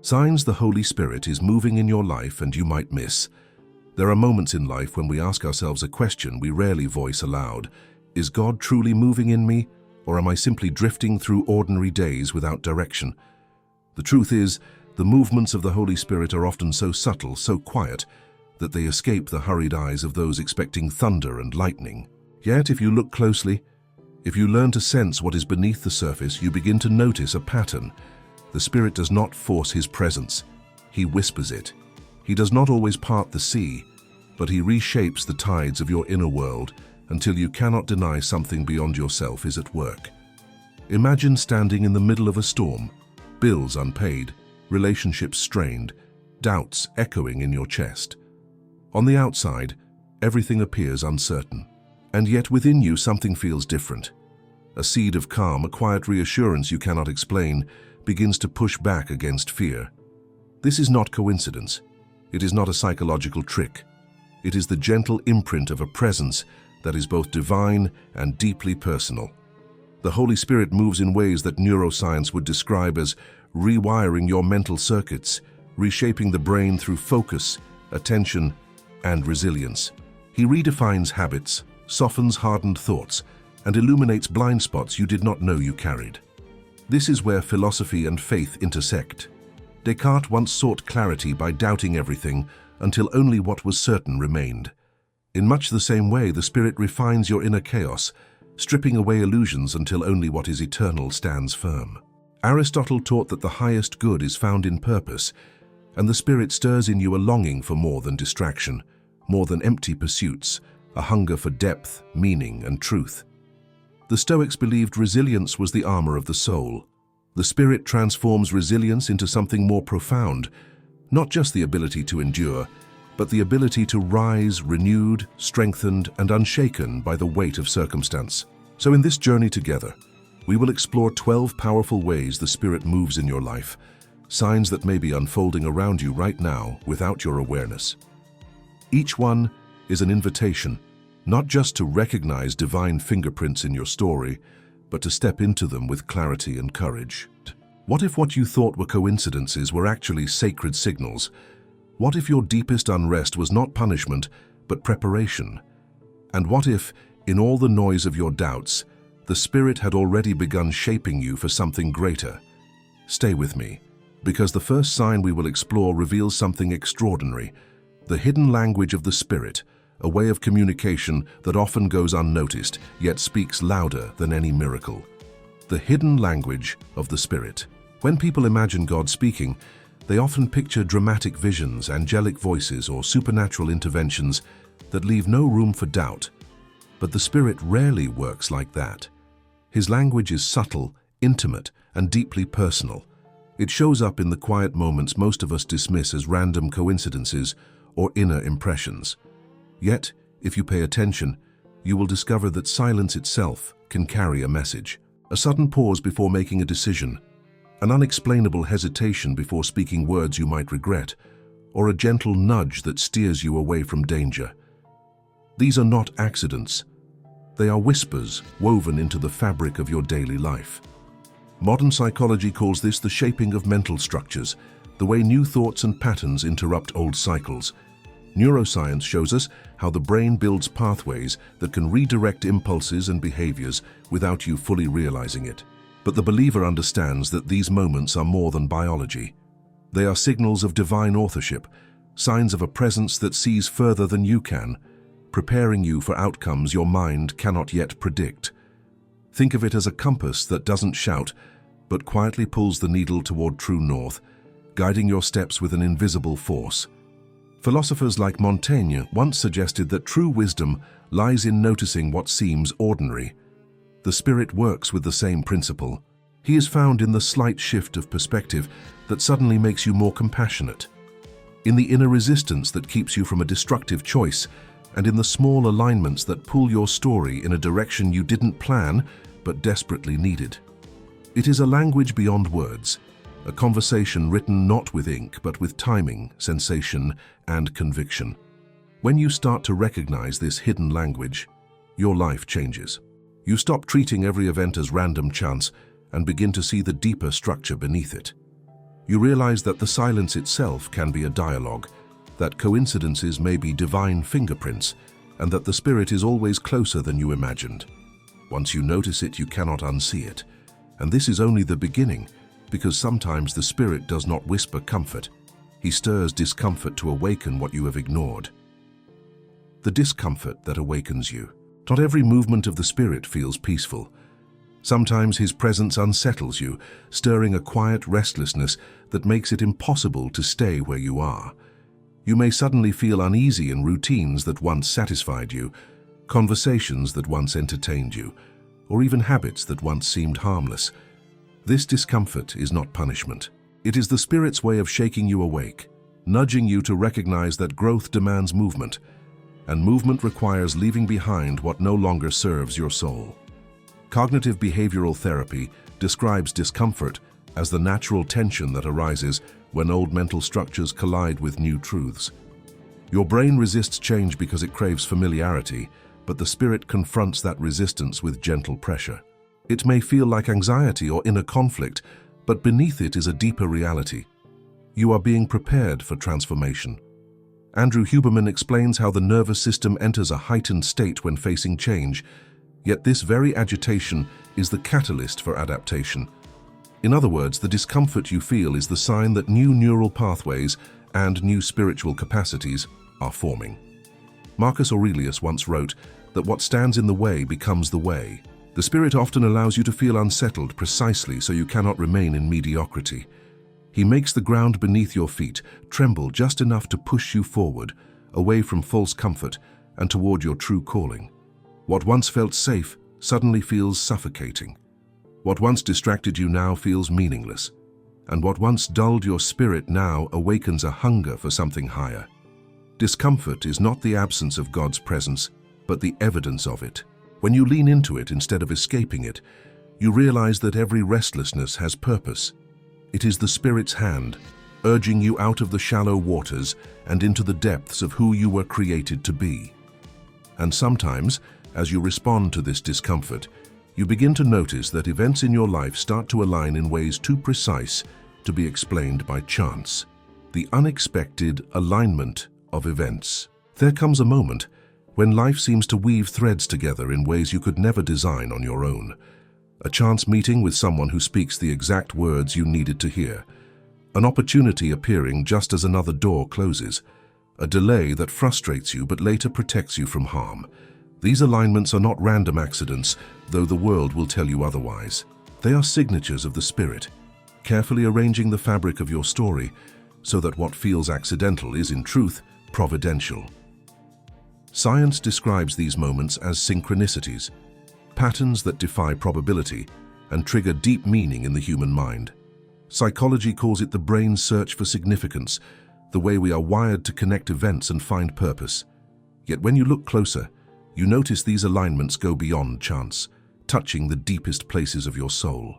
Signs the Holy Spirit is moving in your life and you might miss. There are moments in life when we ask ourselves a question we rarely voice aloud. Is God truly moving in me, or am I simply drifting through ordinary days without direction? The truth is, the movements of the Holy Spirit are often so subtle, so quiet, that they escape the hurried eyes of those expecting thunder and lightning. Yet, if you look closely, if you learn to sense what is beneath the surface, you begin to notice a pattern. The Spirit does not force His presence. He whispers it. He does not always part the sea, but He reshapes the tides of your inner world until you cannot deny something beyond yourself is at work. Imagine standing in the middle of a storm, bills unpaid, relationships strained, doubts echoing in your chest. On the outside, everything appears uncertain, and yet within you something feels different. A seed of calm, a quiet reassurance you cannot explain, begins to push back against fear. This is not coincidence. It is not a psychological trick. It is the gentle imprint of a presence that is both divine and deeply personal. The Holy Spirit moves in ways that neuroscience would describe as rewiring your mental circuits, reshaping the brain through focus, attention, and resilience. He redefines habits, softens hardened thoughts, and illuminates blind spots you did not know you carried. This is where philosophy and faith intersect. Descartes once sought clarity by doubting everything until only what was certain remained. In much the same way, the Spirit refines your inner chaos, stripping away illusions until only what is eternal stands firm. Aristotle taught that the highest good is found in purpose, and the Spirit stirs in you a longing for more than distraction, more than empty pursuits, a hunger for depth, meaning, and truth. The Stoics believed resilience was the armor of the soul. The Spirit transforms resilience into something more profound, not just the ability to endure, but the ability to rise renewed, strengthened, and unshaken by the weight of circumstance. So in this journey together, we will explore 12 powerful ways the Spirit moves in your life, signs that may be unfolding around you right now without your awareness. Each one is an invitation, not just to recognize divine fingerprints in your story, but to step into them with clarity and courage. What if what you thought were coincidences were actually sacred signals? What if your deepest unrest was not punishment, but preparation? And what if, in all the noise of your doubts, the Spirit had already begun shaping you for something greater? Stay with me, because the first sign we will explore reveals something extraordinary: the hidden language of the Spirit, a way of communication that often goes unnoticed, yet speaks louder than any miracle. The hidden language of the Spirit. When people imagine God speaking, they often picture dramatic visions, angelic voices, or supernatural interventions that leave no room for doubt. But the Spirit rarely works like that. His language is subtle, intimate, and deeply personal. It shows up in the quiet moments most of us dismiss as random coincidences or inner impressions. Yet, if you pay attention, you will discover that silence itself can carry a message. A sudden pause before making a decision, an unexplainable hesitation before speaking words you might regret, or a gentle nudge that steers you away from danger. These are not accidents. They are whispers woven into the fabric of your daily life. Modern psychology calls this the shaping of mental structures, the way new thoughts and patterns interrupt old cycles. Neuroscience shows us how the brain builds pathways that can redirect impulses and behaviors without you fully realizing it. But the believer understands that these moments are more than biology. They are signals of divine authorship, signs of a presence that sees further than you can, preparing you for outcomes your mind cannot yet predict. Think of it as a compass that doesn't shout, but quietly pulls the needle toward true north, guiding your steps with an invisible force. Philosophers like Montaigne once suggested that true wisdom lies in noticing what seems ordinary. The Spirit works with the same principle. He is found in the slight shift of perspective that suddenly makes you more compassionate, in the inner resistance that keeps you from a destructive choice, and in the small alignments that pull your story in a direction you didn't plan but desperately needed. It is a language beyond words, a conversation written not with ink but with timing, sensation, and conviction. When you start to recognize this hidden language, your life changes. You stop treating every event as random chance and begin to see the deeper structure beneath it. You realize that the silence itself can be a dialogue, that coincidences may be divine fingerprints, and that the spirit is always closer than you imagined. Once you notice it, you cannot unsee it. And this is only the beginning, because sometimes the spirit does not whisper comfort. He stirs discomfort to awaken what you have ignored. The discomfort that awakens you. Not every movement of the spirit feels peaceful. Sometimes his presence unsettles you, stirring a quiet restlessness that makes it impossible to stay where you are. You may suddenly feel uneasy in routines that once satisfied you, conversations that once entertained you, or even habits that once seemed harmless. This discomfort is not punishment. It is the spirit's way of shaking you awake, nudging you to recognize that growth demands movement, and movement requires leaving behind what no longer serves your soul. Cognitive behavioral therapy describes discomfort as the natural tension that arises when old mental structures collide with new truths. Your brain resists change because it craves familiarity, but the spirit confronts that resistance with gentle pressure. It may feel like anxiety or inner conflict, but beneath it is a deeper reality. You are being prepared for transformation. Andrew Huberman explains how the nervous system enters a heightened state when facing change, yet this very agitation is the catalyst for adaptation. In other words, the discomfort you feel is the sign that new neural pathways and new spiritual capacities are forming. Marcus Aurelius once wrote that what stands in the way becomes the way. The spirit often allows you to feel unsettled precisely so you cannot remain in mediocrity. He makes the ground beneath your feet tremble just enough to push you forward, away from false comfort and toward your true calling. What once felt safe suddenly feels suffocating. What once distracted you now feels meaningless. And what once dulled your spirit now awakens a hunger for something higher. Discomfort is not the absence of God's presence, but the evidence of it. When you lean into it instead of escaping it, you realize that every restlessness has purpose. It is the Spirit's hand, urging you out of the shallow waters and into the depths of who you were created to be. And sometimes, as you respond to this discomfort, you begin to notice that events in your life start to align in ways too precise to be explained by chance. The unexpected alignment of events. There comes a moment when life seems to weave threads together in ways you could never design on your own. A chance meeting with someone who speaks the exact words you needed to hear. An opportunity appearing just as another door closes. A delay that frustrates you but later protects you from harm. These alignments are not random accidents, though the world will tell you otherwise. They are signatures of the Spirit, carefully arranging the fabric of your story so that what feels accidental is in truth providential. Science describes these moments as synchronicities, patterns that defy probability and trigger deep meaning in the human mind. Psychology calls it the brain's search for significance, the way we are wired to connect events and find purpose. Yet when you look closer, you notice these alignments go beyond chance, touching the deepest places of your soul.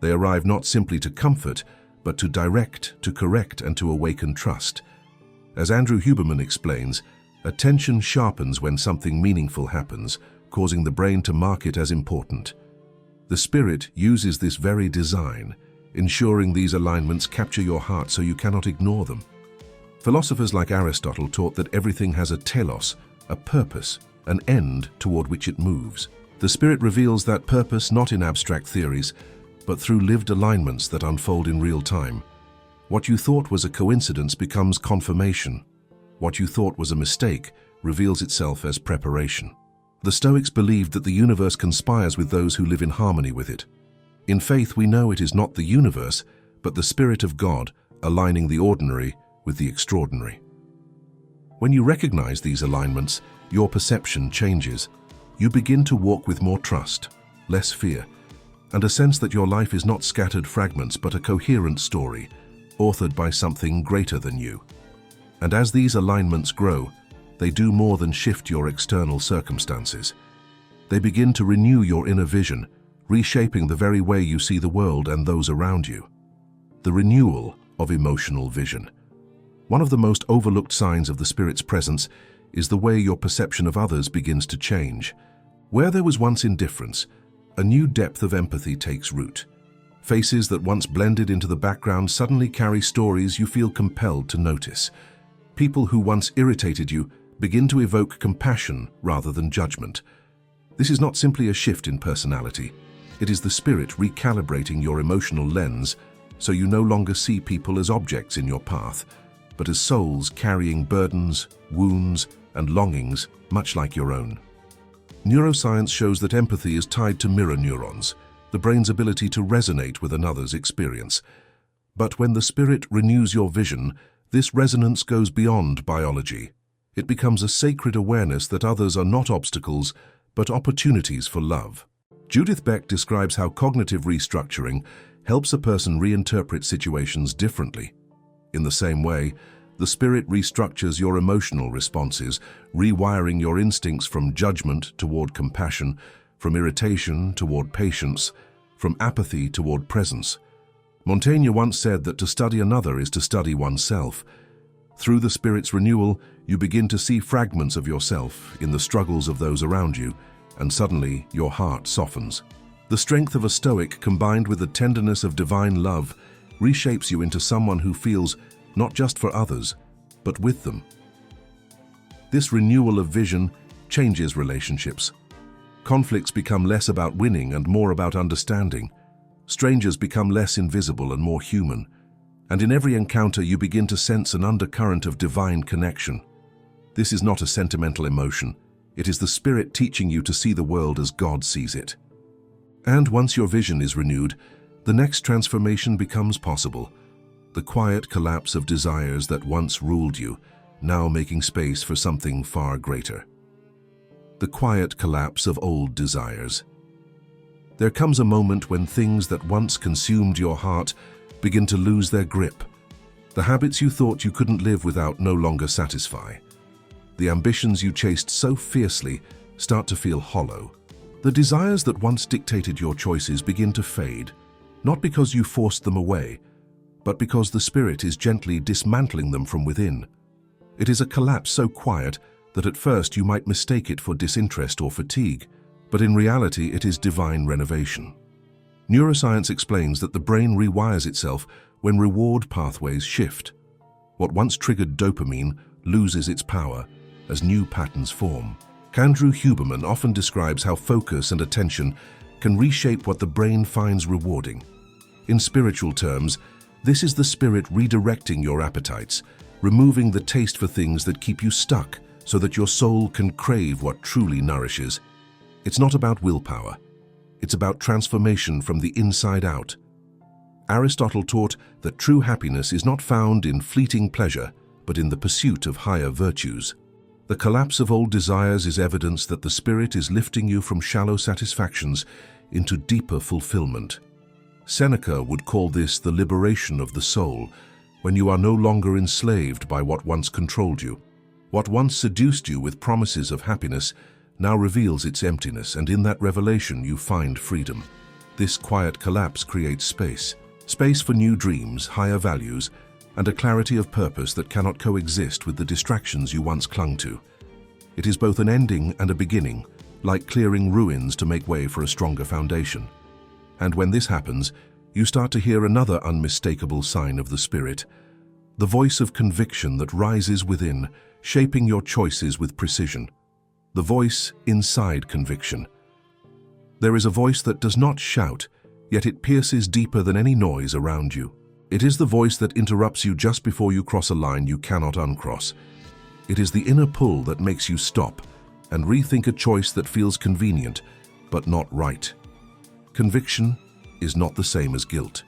They arrive not simply to comfort, but to direct, to correct, and to awaken trust. As Andrew Huberman explains, attention sharpens when something meaningful happens, causing the brain to mark it as important. The Spirit uses this very design, ensuring these alignments capture your heart so you cannot ignore them. Philosophers like Aristotle taught that everything has a telos, a purpose, an end toward which it moves. The Spirit reveals that purpose not in abstract theories, but through lived alignments that unfold in real time. What you thought was a coincidence becomes confirmation. What you thought was a mistake reveals itself as preparation. The Stoics believed that the universe conspires with those who live in harmony with it. In faith, we know it is not the universe, but the Spirit of God aligning the ordinary with the extraordinary. When you recognize these alignments, your perception changes. You begin to walk with more trust, less fear, and a sense that your life is not scattered fragments but a coherent story, authored by something greater than you. And as these alignments grow, they do more than shift your external circumstances. They begin to renew your inner vision, reshaping the very way you see the world and those around you. The renewal of emotional vision. One of the most overlooked signs of the Spirit's presence is the way your perception of others begins to change. Where there was once indifference, a new depth of empathy takes root. Faces that once blended into the background suddenly carry stories you feel compelled to notice. People who once irritated you begin to evoke compassion rather than judgment. This is not simply a shift in personality. It is the spirit recalibrating your emotional lens so you no longer see people as objects in your path, but as souls carrying burdens, wounds, and longings much like your own. Neuroscience shows that empathy is tied to mirror neurons, the brain's ability to resonate with another's experience. But when the spirit renews your vision, this resonance goes beyond biology. It becomes a sacred awareness that others are not obstacles, but opportunities for love. Judith Beck describes how cognitive restructuring helps a person reinterpret situations differently. In the same way, the spirit restructures your emotional responses, rewiring your instincts from judgment toward compassion, from irritation toward patience, from apathy toward presence. Montaigne once said that to study another is to study oneself. Through the spirit's renewal, you begin to see fragments of yourself in the struggles of those around you, and suddenly your heart softens. The strength of a Stoic combined with the tenderness of divine love reshapes you into someone who feels not just for others, but with them. This renewal of vision changes relationships. Conflicts become less about winning and more about understanding. Strangers become less invisible and more human. And in every encounter you begin to sense an undercurrent of divine connection. This is not a sentimental emotion. It is the spirit teaching you to see the world as God sees it. And once your vision is renewed, the next transformation becomes possible. The quiet collapse of desires that once ruled you, now making space for something far greater. The quiet collapse of old desires. There comes a moment when things that once consumed your heart begin to lose their grip. The habits you thought you couldn't live without no longer satisfy. The ambitions you chased so fiercely start to feel hollow. The desires that once dictated your choices begin to fade, not because you forced them away, but because the spirit is gently dismantling them from within. It is a collapse so quiet that at first you might mistake it for disinterest or fatigue, but in reality it is divine renovation. Neuroscience explains that the brain rewires itself when reward pathways shift. What once triggered dopamine loses its power as new patterns form. Andrew Huberman often describes how focus and attention can reshape what the brain finds rewarding. In spiritual terms, this is the spirit redirecting your appetites, removing the taste for things that keep you stuck so that your soul can crave what truly nourishes. It's not about willpower. It's about transformation from the inside out. Aristotle taught that true happiness is not found in fleeting pleasure, but in the pursuit of higher virtues. The collapse of old desires is evidence that the spirit is lifting you from shallow satisfactions into deeper fulfillment. Seneca would call this the liberation of the soul, when you are no longer enslaved by what once controlled you. What once seduced you with promises of happiness now reveals its emptiness, and in that revelation you find freedom. This quiet collapse creates space. Space for new dreams, higher values, and a clarity of purpose that cannot coexist with the distractions you once clung to. It is both an ending and a beginning, like clearing ruins to make way for a stronger foundation. And when this happens, you start to hear another unmistakable sign of the spirit, the voice of conviction that rises within, shaping your choices with precision. The voice inside conviction. There is a voice that does not shout, yet it pierces deeper than any noise around you. It is the voice that interrupts you just before you cross a line you cannot uncross. It is the inner pull that makes you stop and rethink a choice that feels convenient, but not right. Conviction is not the same as guilt.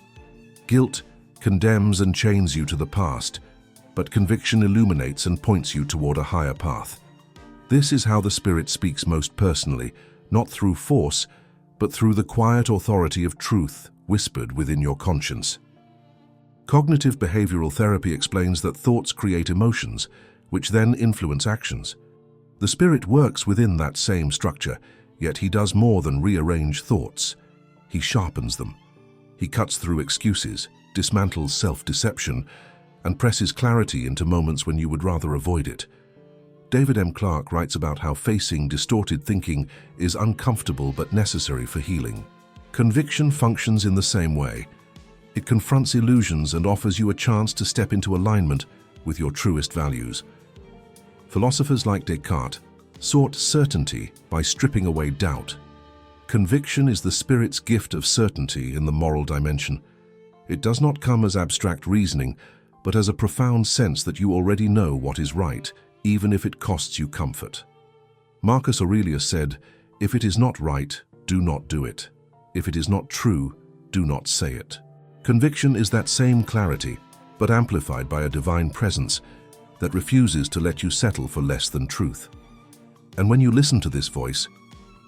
Guilt condemns and chains you to the past, but conviction illuminates and points you toward a higher path. This is how the Spirit speaks most personally, not through force, but through the quiet authority of truth whispered within your conscience. Cognitive behavioral therapy explains that thoughts create emotions, which then influence actions. The Spirit works within that same structure, yet He does more than rearrange thoughts. He sharpens them. He cuts through excuses, dismantles self-deception, and presses clarity into moments when you would rather avoid it. David M. Clark writes about how facing distorted thinking is uncomfortable but necessary for healing. Conviction functions in the same way. It confronts illusions and offers you a chance to step into alignment with your truest values. Philosophers like Descartes sought certainty by stripping away doubt. Conviction is the spirit's gift of certainty in the moral dimension. It does not come as abstract reasoning, but as a profound sense that you already know what is right, even if it costs you comfort. Marcus Aurelius said, "If it is not right, do not do it. If it is not true, do not say it." Conviction is that same clarity, but amplified by a divine presence that refuses to let you settle for less than truth. And when you listen to this voice,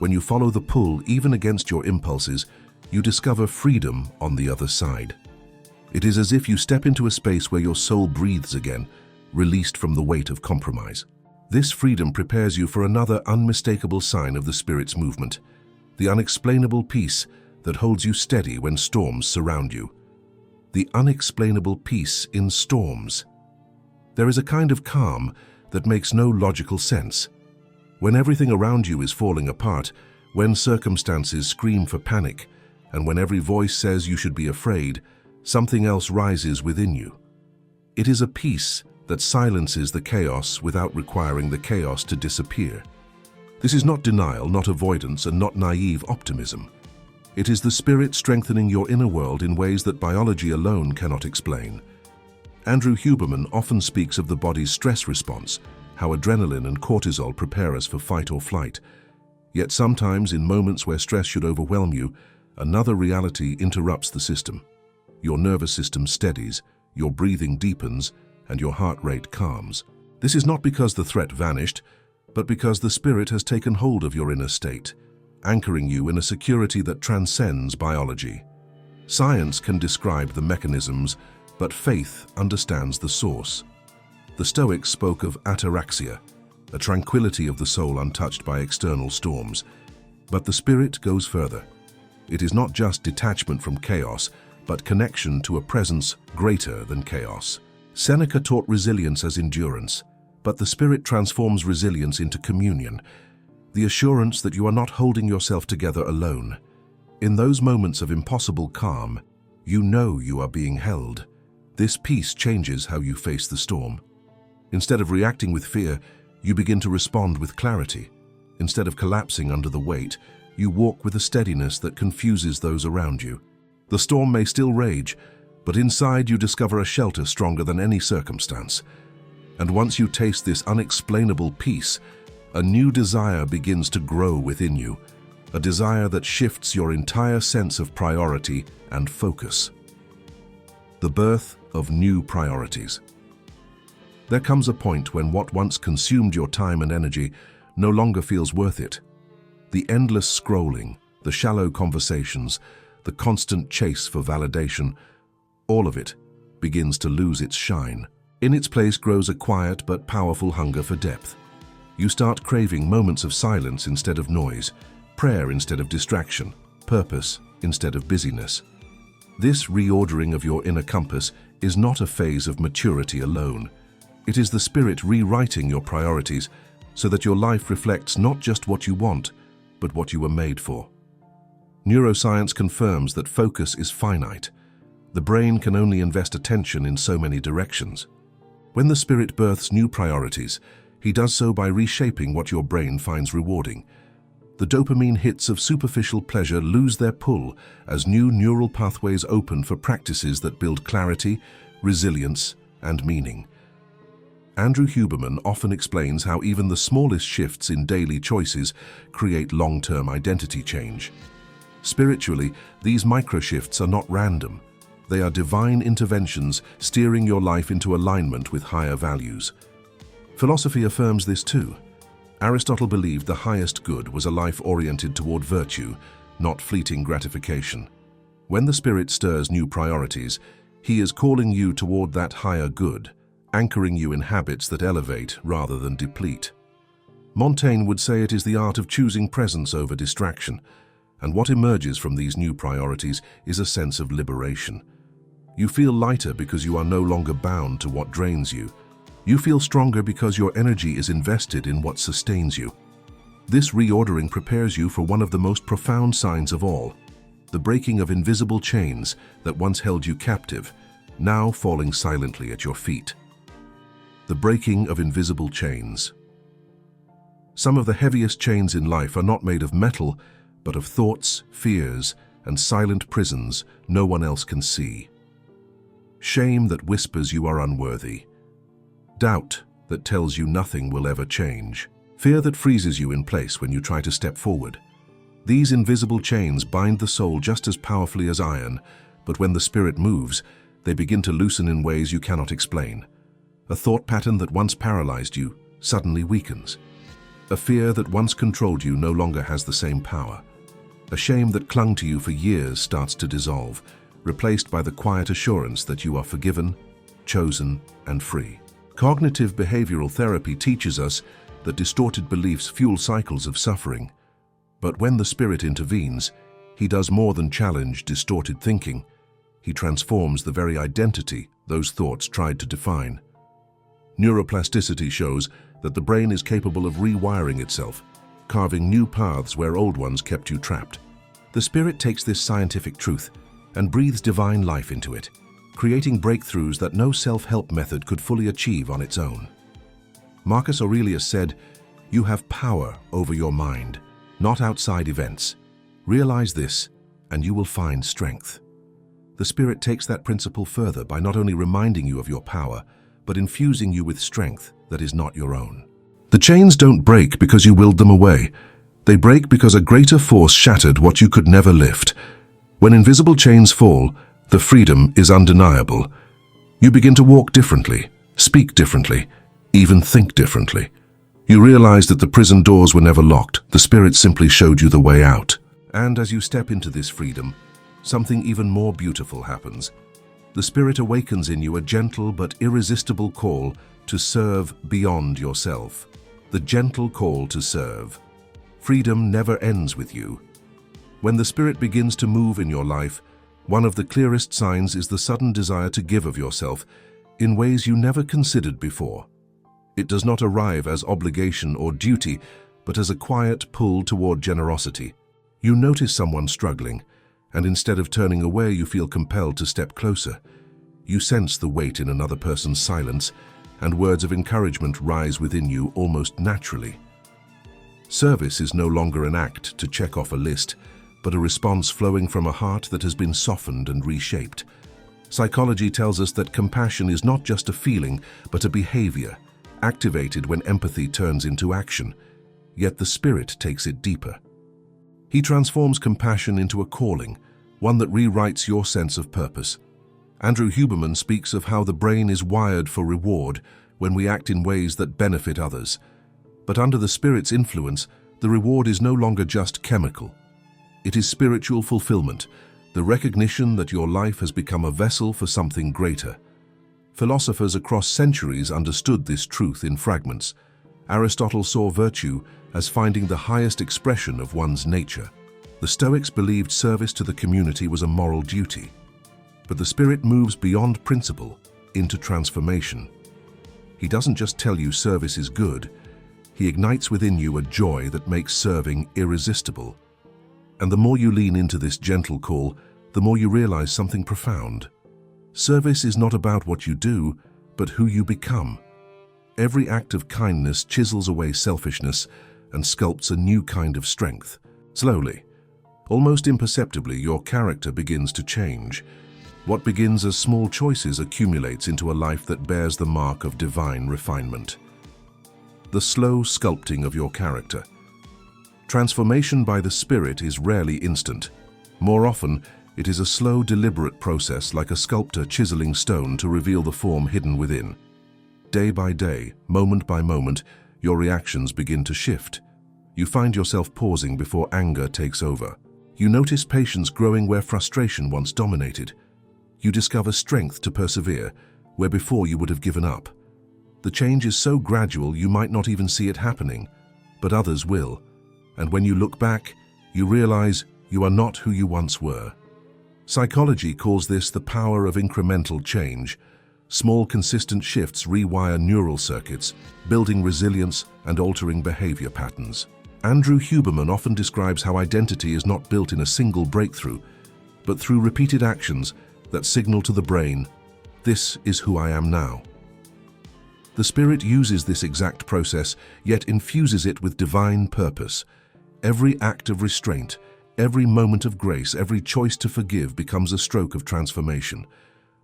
when you follow the pull even against your impulses, you discover freedom on the other side. It is as if you step into a space where your soul breathes again, released from the weight of compromise. This freedom prepares you for another unmistakable sign of the spirit's movement, the unexplainable peace that holds you steady when storms surround you. The unexplainable peace in storms. There is a kind of calm that makes no logical sense. When everything around you is falling apart, when circumstances scream for panic, and when every voice says you should be afraid, something else rises within you. It is a peace that silences the chaos without requiring the chaos to disappear. This is not denial, not avoidance, and not naive optimism. It is the spirit strengthening your inner world in ways that biology alone cannot explain. Andrew Huberman often speaks of the body's stress response, how adrenaline and cortisol prepare us for fight or flight. Yet sometimes, in moments where stress should overwhelm you, another reality interrupts the system. Your nervous system steadies, your breathing deepens, and your heart rate calms. This is not because the threat vanished, but because the spirit has taken hold of your inner state, anchoring you in a security that transcends biology. Science can describe the mechanisms, but faith understands the source. The Stoics spoke of ataraxia, a tranquility of the soul untouched by external storms. But the spirit goes further. It is not just detachment from chaos, but connection to a presence greater than chaos. Seneca taught resilience as endurance, but the spirit transforms resilience into communion, the assurance that you are not holding yourself together alone. In those moments of impossible calm, you know you are being held. This peace changes how you face the storm. Instead of reacting with fear, you begin to respond with clarity. Instead of collapsing under the weight, you walk with a steadiness that confuses those around you. The storm may still rage, but inside you discover a shelter stronger than any circumstance. And once you taste this unexplainable peace, a new desire begins to grow within you, a desire that shifts your entire sense of priority and focus. The birth of new priorities. There comes a point when what once consumed your time and energy no longer feels worth it. The endless scrolling, the shallow conversations, the constant chase for validation, all of it begins to lose its shine. In its place grows a quiet but powerful hunger for depth. You start craving moments of silence instead of noise, prayer instead of distraction, purpose instead of busyness. This reordering of your inner compass is not a phase of maturity alone. It is the spirit rewriting your priorities so that your life reflects not just what you want, but what you were made for. Neuroscience confirms that focus is finite. The brain can only invest attention in so many directions. When the spirit births new priorities, he does so by reshaping what your brain finds rewarding. The dopamine hits of superficial pleasure lose their pull as new neural pathways open for practices that build clarity, resilience, and meaning. Andrew Huberman often explains how even the smallest shifts in daily choices create long-term identity change. Spiritually, these micro-shifts are not random. They are divine interventions steering your life into alignment with higher values. Philosophy affirms this too. Aristotle believed the highest good was a life oriented toward virtue, not fleeting gratification. When the spirit stirs new priorities, he is calling you toward that higher good, anchoring you in habits that elevate rather than deplete. Montaigne would say it is the art of choosing presence over distraction, and what emerges from these new priorities is a sense of liberation. You feel lighter because you are no longer bound to what drains you. You feel stronger because your energy is invested in what sustains you. This reordering prepares you for one of the most profound signs of all, the breaking of invisible chains that once held you captive, now falling silently at your feet. The breaking of invisible chains. Some of the heaviest chains in life are not made of metal, but of thoughts, fears, and silent prisons no one else can see. Shame that whispers you are unworthy. Doubt that tells you nothing will ever change. Fear that freezes you in place when you try to step forward. These invisible chains bind the soul just as powerfully as iron, but when the spirit moves, they begin to loosen in ways you cannot explain. A thought pattern that once paralyzed you suddenly weakens. A fear that once controlled you no longer has the same power. A shame that clung to you for years starts to dissolve, replaced by the quiet assurance that you are forgiven, chosen, and free. Cognitive behavioral therapy teaches us that distorted beliefs fuel cycles of suffering. But when the Spirit intervenes, He does more than challenge distorted thinking. He transforms the very identity those thoughts tried to define. Neuroplasticity shows that the brain is capable of rewiring itself, carving new paths where old ones kept you trapped. The Spirit takes this scientific truth and breathes divine life into it, creating breakthroughs that no self-help method could fully achieve on its own. Marcus Aurelius said, "You have power over your mind, not outside events. Realize this, and you will find strength." The Spirit takes that principle further by not only reminding you of your power, but infusing you with strength that is not your own. The chains don't break because you willed them away. They break because a greater force shattered what you could never lift. When invisible chains fall, the freedom is undeniable. You begin to walk differently, speak differently, even think differently. You realize that the prison doors were never locked. The Spirit simply showed you the way out. And as you step into this freedom, something even more beautiful happens. The Spirit awakens in you a gentle but irresistible call to serve beyond yourself. The gentle call to serve. Freedom never ends with you. When the Spirit begins to move in your life, one of the clearest signs is the sudden desire to give of yourself in ways you never considered before. It does not arrive as obligation or duty, but as a quiet pull toward generosity. You notice someone struggling, and instead of turning away, you feel compelled to step closer. You sense the weight in another person's silence, and words of encouragement rise within you almost naturally. Service is no longer an act to check off a list, but a response flowing from a heart that has been softened and reshaped. Psychology tells us that compassion is not just a feeling, but a behavior, activated when empathy turns into action. Yet the Spirit takes it deeper. He transforms compassion into a calling, one that rewrites your sense of purpose. Andrew Huberman speaks of how the brain is wired for reward when we act in ways that benefit others. But under the Spirit's influence, the reward is no longer just chemical. It is spiritual fulfillment, the recognition that your life has become a vessel for something greater. Philosophers across centuries understood this truth in fragments. Aristotle saw virtue as finding the highest expression of one's nature. The Stoics believed service to the community was a moral duty. But the Spirit moves beyond principle into transformation. He doesn't just tell you service is good, He ignites within you a joy that makes serving irresistible. And the more you lean into this gentle call, the more you realize something profound. Service is not about what you do, but who you become. Every act of kindness chisels away selfishness and sculpts a new kind of strength. Slowly, almost imperceptibly, your character begins to change. What begins as small choices accumulates into a life that bears the mark of divine refinement. The slow sculpting of your character. Transformation by the Spirit is rarely instant. More often, it is a slow, deliberate process, like a sculptor chiseling stone to reveal the form hidden within. Day by day, moment by moment, your reactions begin to shift. You find yourself pausing before anger takes over. You notice patience growing where frustration once dominated. You discover strength to persevere where before you would have given up. The change is so gradual you might not even see it happening, but others will. And when you look back, you realize you are not who you once were. Psychology calls this the power of incremental change. Small, consistent shifts rewire neural circuits, building resilience and altering behavior patterns. Andrew Huberman often describes how identity is not built in a single breakthrough, but through repeated actions that signal to the brain, "This is who I am now." The Spirit uses this exact process, yet infuses it with divine purpose. Every act of restraint, every moment of grace, every choice to forgive becomes a stroke of transformation.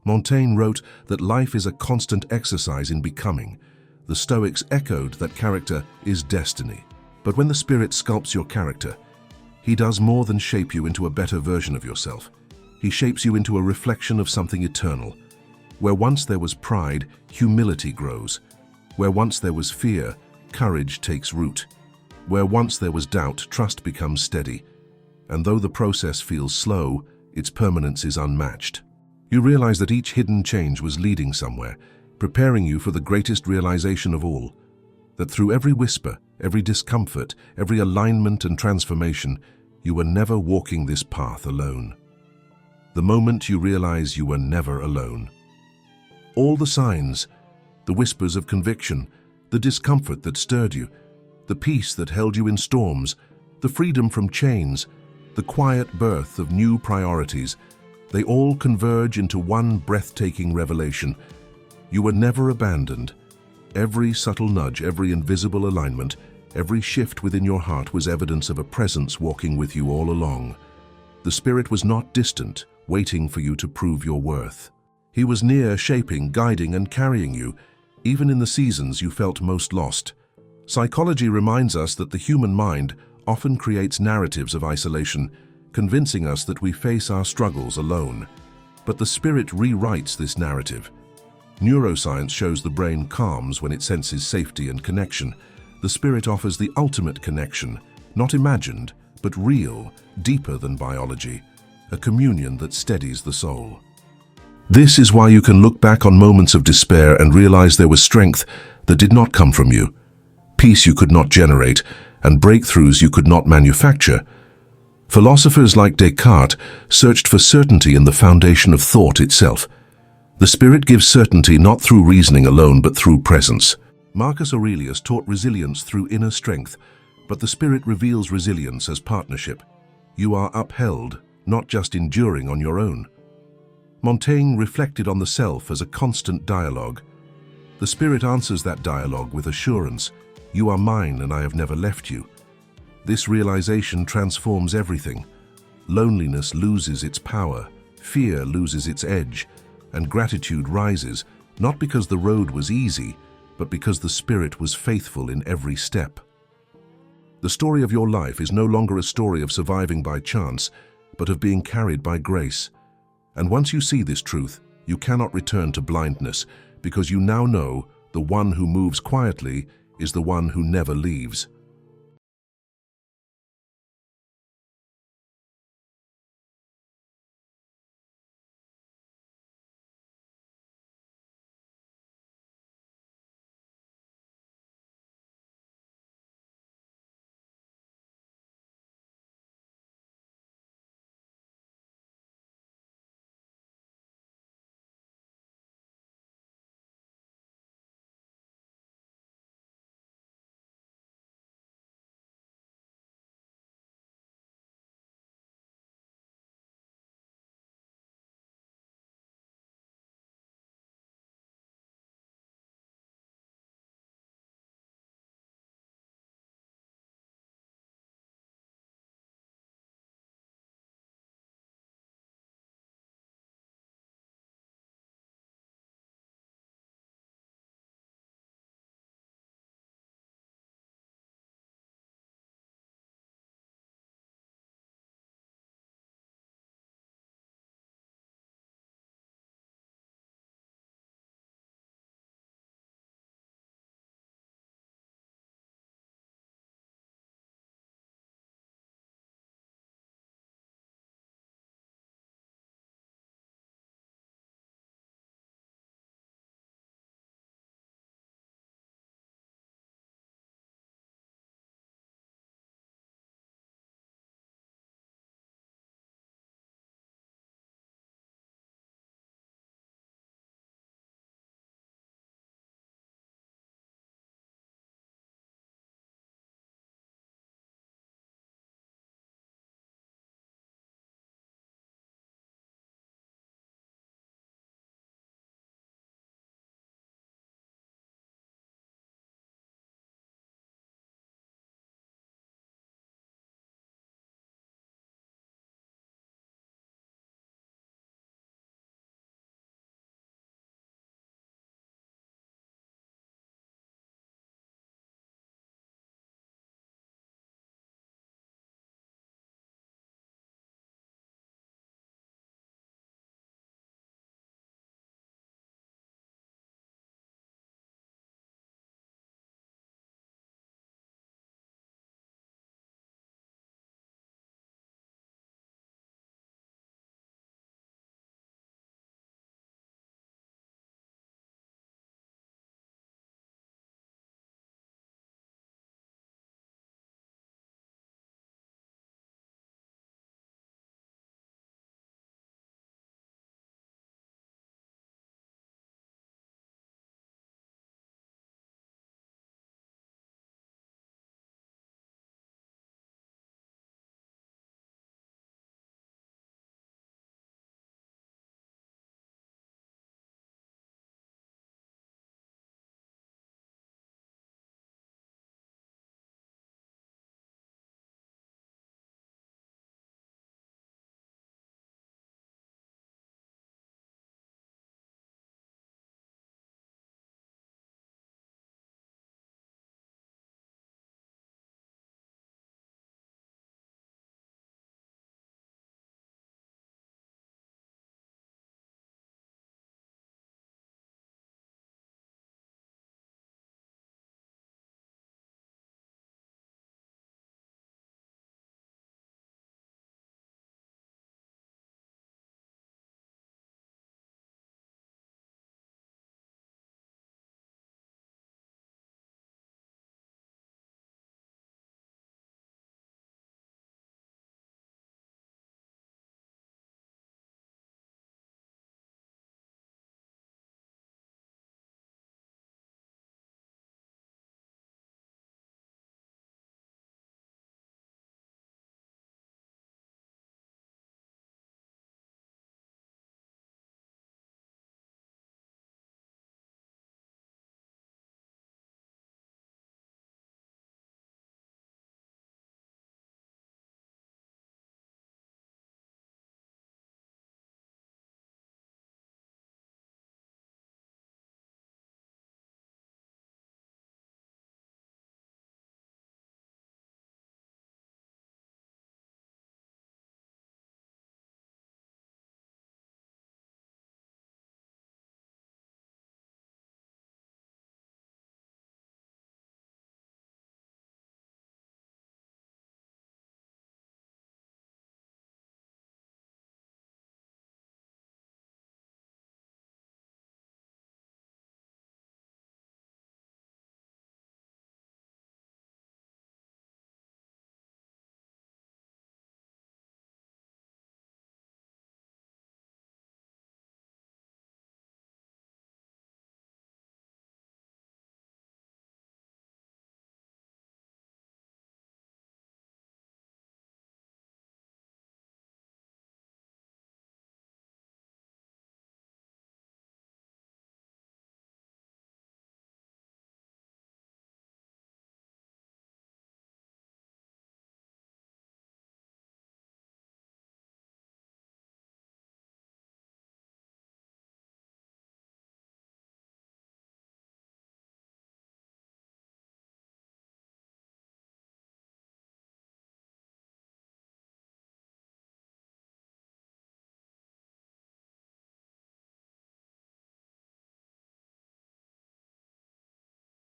Montaigne wrote that life is a constant exercise in becoming. The Stoics echoed that character is destiny. But when the Spirit sculpts your character, He does more than shape you into a better version of yourself. He shapes you into a reflection of something eternal. Where once there was pride, humility grows. Where once there was fear, courage takes root. Where once there was doubt, trust becomes steady. And though the process feels slow, its permanence is unmatched. You realize that each hidden change was leading somewhere, preparing you for the greatest realization of all. That through every whisper, every discomfort, every alignment and transformation, you were never walking this path alone. The moment you realize you were never alone. All the signs, the whispers of conviction, the discomfort that stirred you, the peace that held you in storms, the freedom from chains, the quiet birth of new priorities, they all converge into one breathtaking revelation. You were never abandoned. Every subtle nudge, every invisible alignment, every shift within your heart was evidence of a presence walking with you all along. The Spirit was not distant, waiting for you to prove your worth. He was near, shaping, guiding, and carrying you, even in the seasons you felt most lost. Psychology reminds us that the human mind often creates narratives of isolation, convincing us that we face our struggles alone. But the Spirit rewrites this narrative. Neuroscience shows the brain calms when it senses safety and connection. The Spirit offers the ultimate connection, not imagined, but real, deeper than biology, a communion that steadies the soul. This is why you can look back on moments of despair and realize there was strength that did not come from you, peace you could not generate, and breakthroughs you could not manufacture. Philosophers like Descartes searched for certainty in the foundation of thought itself. The Spirit gives certainty not through reasoning alone, but through presence. Marcus Aurelius taught resilience through inner strength, but the Spirit reveals resilience as partnership. You are upheld, not just enduring on your own. Montaigne reflected on the self as a constant dialogue. The Spirit answers that dialogue with assurance. You are mine and I have never left you. This realization transforms everything. Loneliness loses its power, fear loses its edge, and gratitude rises, not because the road was easy, but because the Spirit was faithful in every step. The story of your life is no longer a story of surviving by chance, but of being carried by grace. And once you see this truth, you cannot return to blindness, because you now know the one who moves quietly is the one who never leaves.